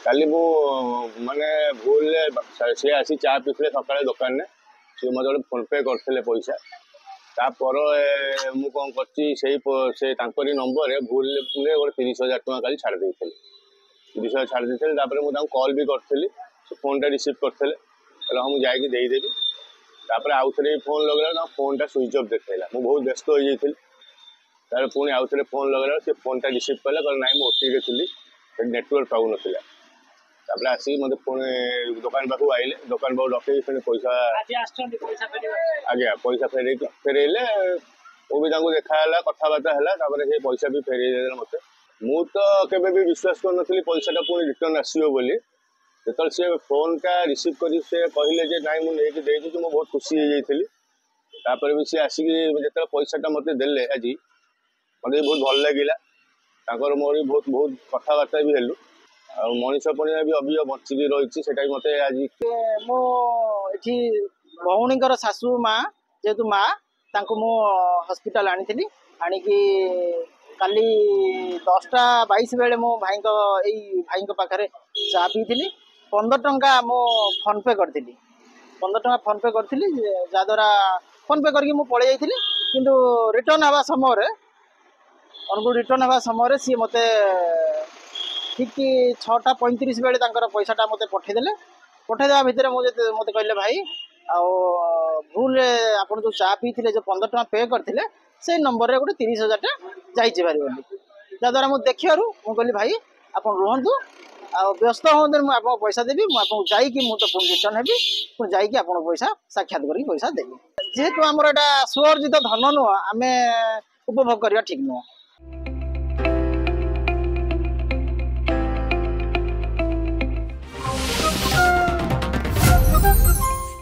काली मु माने भूल सी आसी चा पीते सका दुकान में सी मत गोटे फोन पे करते पैसा तापर मु कौन कर नंबर भूल गोटे 30,000 टका काली छाड़ देते 30,000 छाड़ देते मुझे कॉल भी करी फोन टा रिसीव करते हाँ मुझे जादेवी तापर आउ थे फोन लगे फोन टा स्विच ऑफ देखा मुझे बहुत व्यस्त हो जाती तार पुणी आउ थे फोन लगे से फोन टा रिसीव कले ना मुझे ओटीरे थी नेटवर्क पाऊन तापर आसिक मत पुणी दुकान पाखु आइले दुकान पाख डकई पुणी पैसा आज्ञा पैसा फेरेले मुझे देखा कथबार्ता है पैसा भी फेरे मत मु तो केवे भी विश्वास कर नी पैसा पुणी रिटर्न आसो बोली जो सी फोन टा रिसीव कर कहले ना मुझे मुझे बहुत खुशी हो जाती भी सी आसिक जो पैसाटा मत देले आज मत बहुत भल लगे मोर बहुत बहुत कथबार्ता भी हेलु आ मनीष पणिया भी अभी बचिकी रही है मत आज मो भौणीकर शाशु माँ जेहेतु माँ मु हॉस्पिटल आनी आणिकी काली 10:22 बेले मो भाई पाखे चा पी 15 टंका मो फोन पे करी 15 टंका फोन पे करी जहाद्वारा फोन पे करके पलि जाइली किंतु रिटर्न हवा समय अनुगुल रिटर्न हवा समय सी मत ठीक 6:35 बेले पैसाटा मत पठेदेवा भितर मुझे मत कहले भाई आउ भूल आप जो चा पी जो 15 टंका पे करते से नंबर रे गोटे 30,000 टा जाइए भारी बोली जहाद्वारा मुझे देखिए मुझे कहली भाई आप रुहतु आ व्यस्त हूँ मुझे पैसा देवी मुझे तो पुणी रिटर्न हेबी पुणी जाकि आप पैसा साक्षात करके पैसा देवी जेहेतु आमर एटा सुअर्जित धन नुह आम उपभोग करवा ठीक नुह।